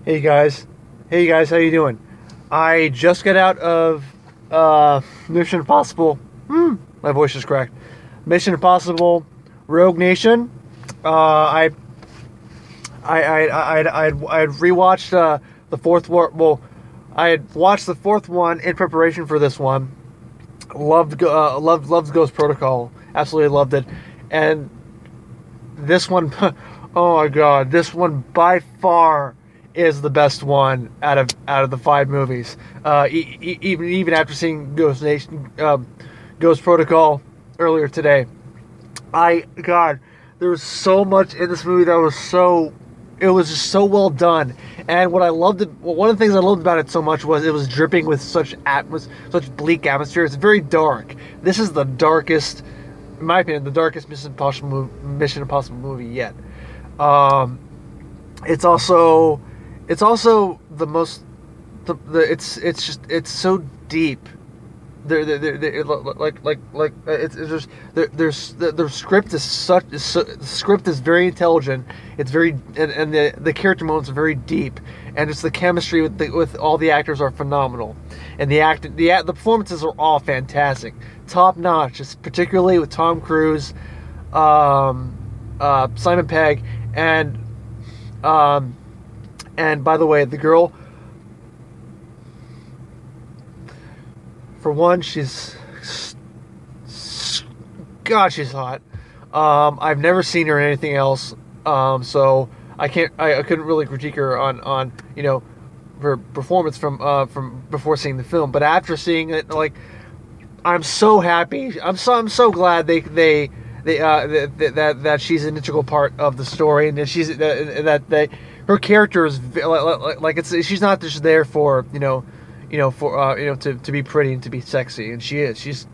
Hey guys, how you doing? I just got out of Mission Impossible. My voice is cracked. Mission Impossible, Rogue Nation. I I'd rewatched the fourth one. Well, I had watched the fourth one in preparation for this one. Loved Ghost Protocol. Absolutely loved it, and this one, oh my god, this one by far is the best one out of the five movies. Even after seeing Ghost Protocol earlier today, God, there was so much in this movie that was it was just so well done. And what I loved, one of the things I loved about it so much was it was dripping with such bleak atmosphere. It's very dark. This is the darkest, in my opinion, the darkest Mission Impossible movie yet. Um, it's also the most, it's just it's so deep. It's just there's the script is the script is very intelligent. It's very, and the character moments are very deep, and it's the chemistry with all the actors are phenomenal, and the performances are all fantastic, top notch. Just particularly with Tom Cruise, Simon Pegg, um, and by the way, the girl. For one, God, she's hot. I've never seen her in anything else, so I couldn't really critique her on her performance from before seeing the film. But after seeing it, like, I'm so happy. I'm so glad that she's an integral part of the story, and that her character is she's not just there for to be pretty and to be sexy, and she's,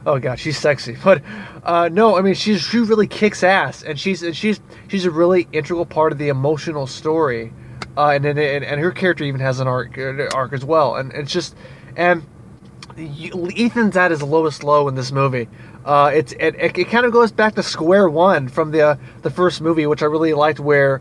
oh god, she's sexy. But no, I mean, she really kicks ass, and she's a really integral part of the emotional story, and her character even has an arc as well, and it's just, and Ethan's at his lowest low in this movie. It kind of goes back to square one from the first movie, which I really liked, where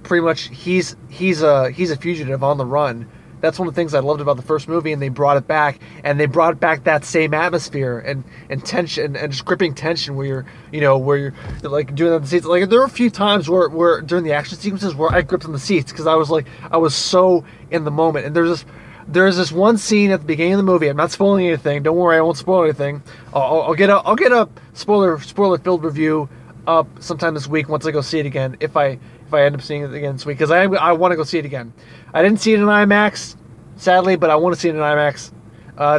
pretty much he's a fugitive on the run. That's one of the things I loved about the first movie, and they brought it back, that same atmosphere and tension, and just gripping tension where you're like doing on the seats. Like, there were a few times where during the action sequences where I gripped on the seats because I was so in the moment. And there's this one scene at the beginning of the movie. I'm not spoiling anything. Don't worry, I won't spoil anything. I'll get a spoiler filled review up sometime this week once I go see it again, if I end up seeing it again this week, because I want to go see it again. I didn't see it in IMAX, sadly, but I want to see it in IMAX.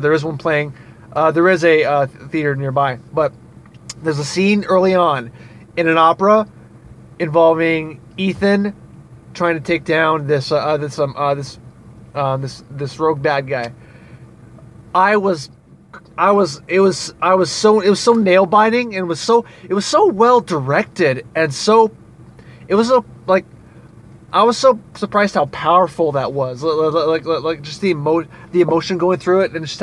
There is one playing. There is a theater nearby, but there's a scene early on in an opera involving Ethan trying to take down this rogue bad guy. It was so nail biting, and it was so well directed, and it was so, like, I was so surprised how powerful that was. Like just the emotion going through it, and just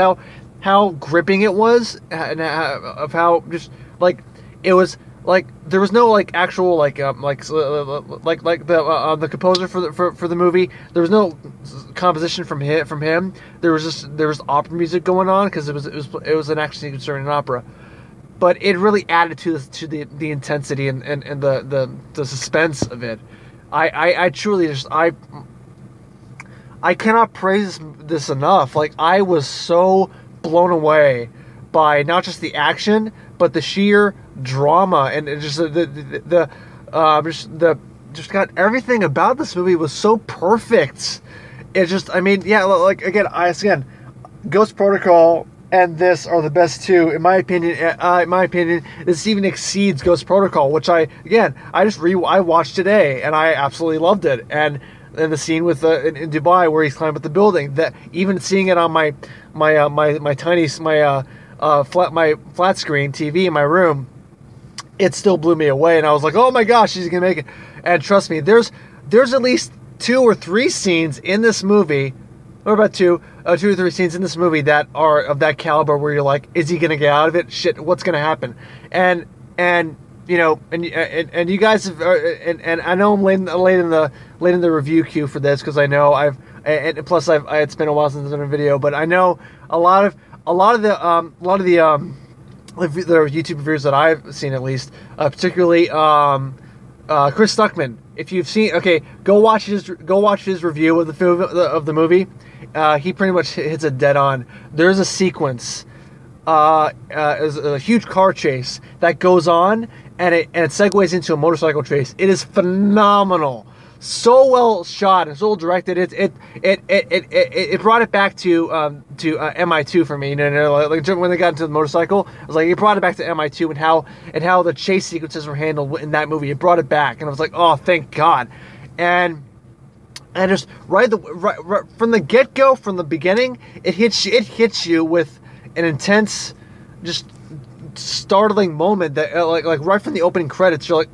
how gripping it was, and how just, like, it was, like, there was no, like, actual, like the composer for the movie. There was no composition from him. There was opera music going on, because it was an action sequence during an opera. But it really added to the intensity and the suspense of it. I truly just, I cannot praise this enough. Like, I was so blown away by not just the action, but the sheer drama, and just just got everything about this movie was so perfect. It just, I mean, yeah, like, again, Ghost Protocol and this are the best two, in my opinion. This even exceeds Ghost Protocol, which I watched today, and I absolutely loved it. And the scene with in Dubai where he's climbing up the building, that even seeing it on my flat screen TV in my room, it still blew me away, and I was like, oh my gosh, he's gonna make it. And trust me, there's at least 2 or 3 scenes in this movie, or about 2 or 3 scenes in this movie that are of that caliber, where you're like, is he gonna get out of it? Shit, what's gonna happen? And you know, and you guys have, and I know I'm late in the review queue for this because I know and plus it's been a while since I've done a video, but I know a lot of the YouTube reviewers that I've seen, at least, particularly Chris Stuckman. If you've seen, okay, go watch his review of the movie. He pretty much hits it dead on. There's a sequence, is a huge car chase that goes on, and it segues into a motorcycle chase. It is phenomenal. So well shot and so well directed. It brought it back to MI2 for me. You know, like when they got into the motorcycle, I was like, it brought it back to MI2 and how the chase sequences were handled in that movie. It brought it back, and I was like, oh, thank God. And just right from the get go, from the beginning, it hits you with an intense, just startling moment that like right from the opening credits, you're like,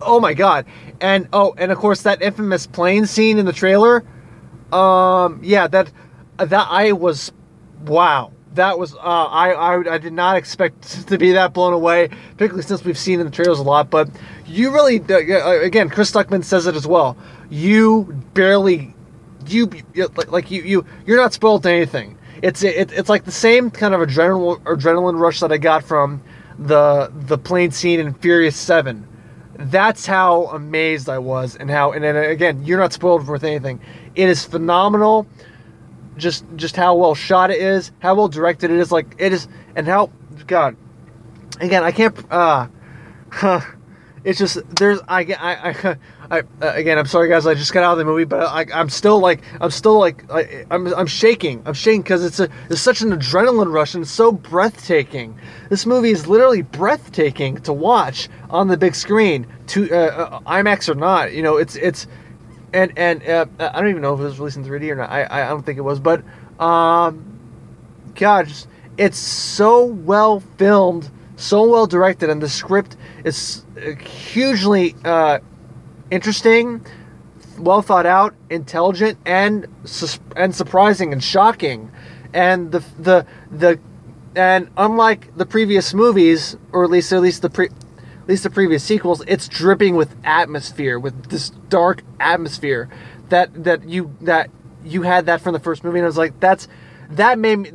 oh my God. And of course that infamous plane scene in the trailer. Yeah, that I was, wow. That was I did not expect to be that blown away, particularly since we've seen in the trailers a lot. But you really, again, Chris Stuckman says it as well. You're not spoiled to anything. It's like the same kind of adrenaline rush that I got from the plane scene in Furious 7. That's how amazed I was, and again, you're not spoiled with anything. It is phenomenal, just how well shot it is, how well directed it is, like it is, and how, God, again, I can't, it's just, there's, again, I'm sorry guys, I just got out of the movie, but I'm shaking because it's such an adrenaline rush and it's so breathtaking. This movie is literally breathtaking to watch on the big screen, to IMAX or not. You know, it's and I don't even know if it was released in 3D or not. I don't think it was, but God, it's so well filmed, so well directed, and the script is hugely interesting, well thought out, intelligent, and surprising and shocking. And and unlike the previous movies, or at least the previous sequels, it's dripping with atmosphere, with this dark atmosphere that you had that from the first movie. And I was like, that made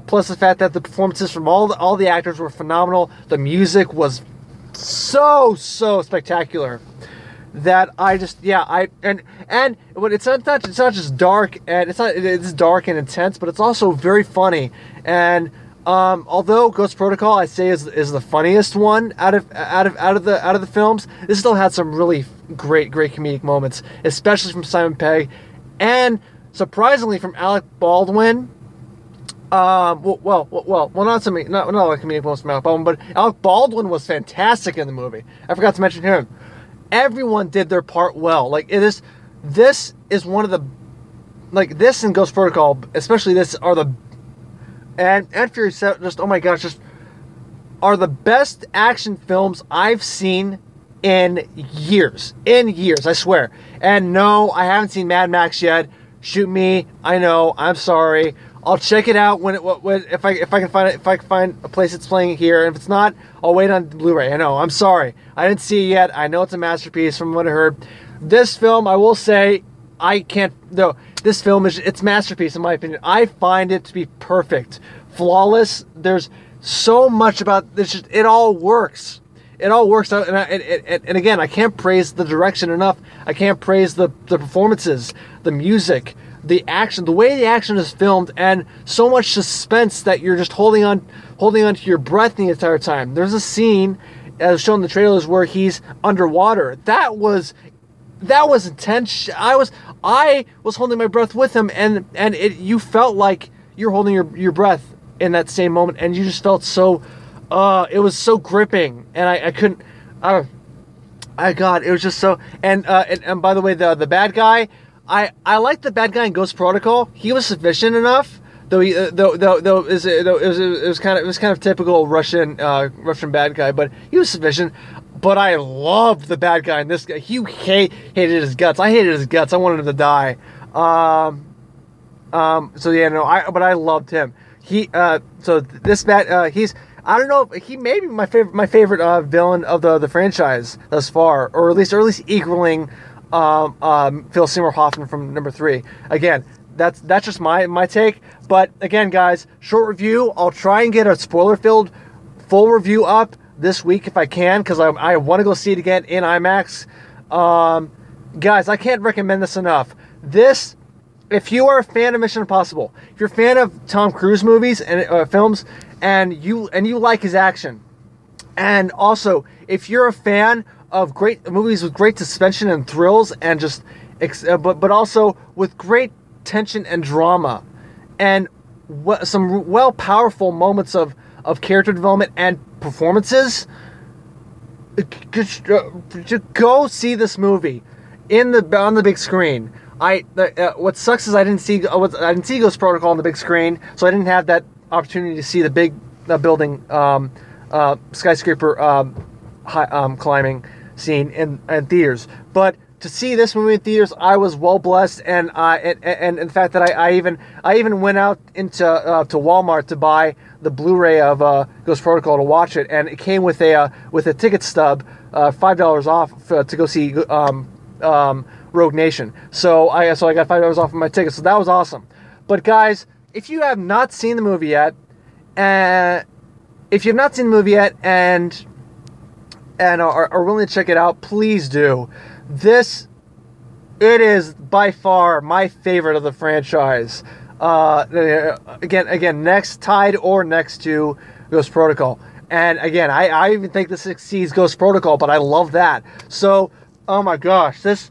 plus the fact that the performances from all the actors were phenomenal. The music was so spectacular that I just, yeah, but it's not just dark, and it's dark and intense, but it's also very funny. And although Ghost Protocol, I say, is the funniest one out of the films, this still had some really great comedic moments, especially from Simon Pegg, and surprisingly from Alec Baldwin. Not like comedic moments from Alec Baldwin, but Alec Baldwin was fantastic in the movie. I forgot to mention him. Everyone did their part well. Like, this is one of the, like, this and Ghost Protocol, especially this, are the, and Fury 7, just, oh my gosh, just are the best action films I've seen in years, I swear. And no, I haven't seen Mad Max yet. Shoot me, I know, I'm sorry. I'll check it out if I can find a place it's playing here. And if it's not, I'll wait on Blu-ray. I know, I'm sorry. I didn't see it yet. I know it's a masterpiece from what I heard. This film, I will say, this film it's masterpiece in my opinion. I find it to be perfect, flawless. There's so much about this. It all works. It all works out. And again, I can't praise the direction enough. I can't praise the performances, the music, the action, the way the action is filmed, and so much suspense that you're just holding on to your breath the entire time. There's a scene, as shown in the trailers, where he's underwater. That was intense. I was holding my breath with him, and you felt like you're holding your breath in that same moment, and you just felt so. It was so gripping, and I couldn't. God, it was just so. And by the way, the bad guy. I like the bad guy in Ghost Protocol. He was sufficient enough, though it was kind of typical Russian bad guy, but he was sufficient. But I loved the bad guy in this guy. He hated his guts. I hated his guts. I wanted him to die. So yeah, no, but I loved him. He's I don't know if he may be my favorite villain of the franchise thus far, or at least equaling Phil Seymour Hoffman from number 3. Again, that's just my take. But again, guys, short review. I'll try and get a spoiler-filled full review up this week if I can, because I want to go see it again in IMAX. Guys, I can't recommend this enough. This, if you are a fan of Mission Impossible, if you're a fan of Tom Cruise movies and films, and you like his action, and also if you're a fan of great movies with great suspension and thrills, and just but also with great tension and drama, and some powerful moments of character development and performances, just go see this movie on the big screen. What sucks is I didn't see Ghost Protocol on the big screen, so I didn't have that opportunity to see the big building skyscraper climbing scene in theaters. But to see this movie in theaters, I was well blessed, and the fact that I even went out into to Walmart to buy the Blu-ray of Ghost Protocol to watch it, and it came with a ticket stub, $5 off to go see Rogue Nation. So I got $5 off of my ticket, so that was awesome. But guys, if you have not seen the movie yet, and are willing to check it out, please do. It is by far my favorite of the franchise. Again, next to Ghost Protocol. And again, I even think this exceeds Ghost Protocol, but I love that. So, oh my gosh, this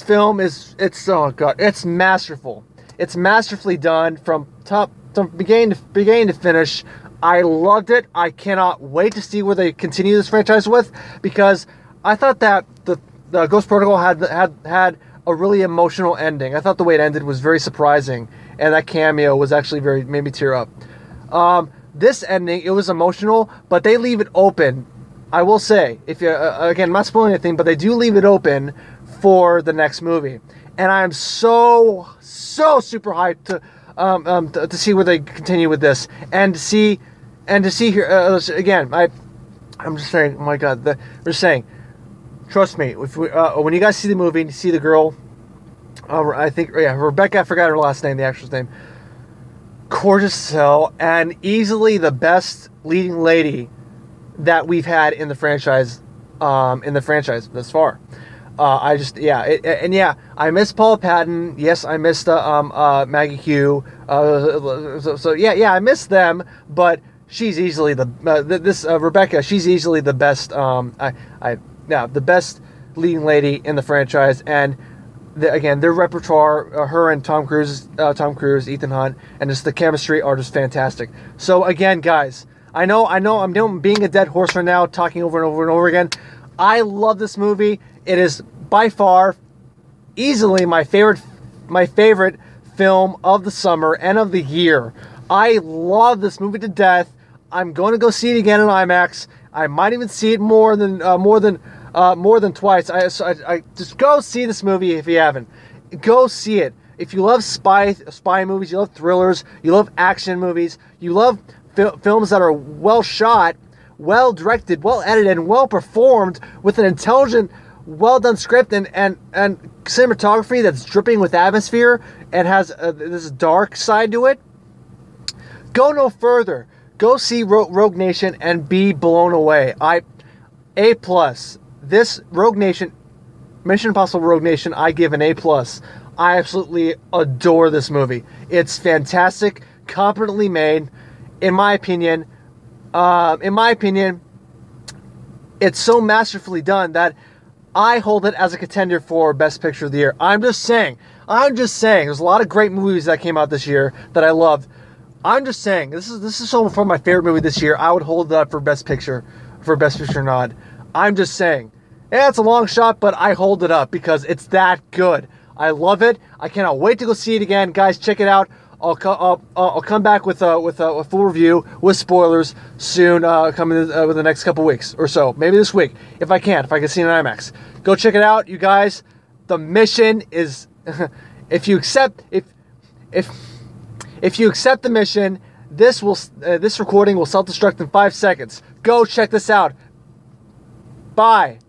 film it's masterful. It's masterfully done from beginning to finish. I loved it. I cannot wait to see where they continue this franchise with, because I thought that the Ghost Protocol had a really emotional ending. I thought the way it ended was very surprising, and that cameo was actually made me tear up. This ending, it was emotional, but they leave it open. I will say, if you again, I'm not spoiling anything, but they do leave it open for the next movie, and I'm so super hyped to see where they continue with this, and to see here again. I'm just saying, oh my God, we're just saying. Trust me, when you guys see the movie and you see the girl, I think, Rebecca, I forgot her last name, the actress name, gorgeous as hell, and easily the best leading lady that we've had in the franchise thus far. I miss Paula Patton. Yes, I missed Maggie Hugh. I miss them, but she's easily Rebecca. She's easily the best. The best leading lady in the franchise, and their repertoire, her and Tom Cruise, Ethan Hunt, and just the chemistry are just fantastic. So again, guys, I know I'm being a dead horse right now, talking over and over and over again. I love this movie. It is by far, easily my favorite film of the summer and of the year. I love this movie to death. I'm going to go see it again in IMAX. I might even see it more than twice. I just go see this movie if you haven't. Go see it. If you love spy movies, you love thrillers, you love action movies, you love films that are well shot, well directed, well edited, and well performed, with an intelligent, well done script and cinematography that's dripping with atmosphere and has this dark side to it, go no further. Go see Rogue Nation and be blown away. A+. This Rogue Nation, Mission Impossible Rogue Nation, I give an A+. I absolutely adore this movie. It's fantastic, competently made. In my opinion, it's so masterfully done that I hold it as a contender for Best Picture of the Year. I'm just saying. There's a lot of great movies that came out this year that I loved. I'm just saying, this is so far my favorite movie this year. I would hold that for Best Picture nod. I'm just saying. Yeah, it's a long shot, but I hold it up because it's that good. I love it. I cannot wait to go see it again. Guys, check it out. I'll come back with a full review with spoilers soon, coming within the next couple weeks or so. Maybe this week, if I can see it in IMAX. Go check it out, you guys. The mission is, if you accept the mission, This recording will self-destruct in 5 seconds. Go check this out. Bye.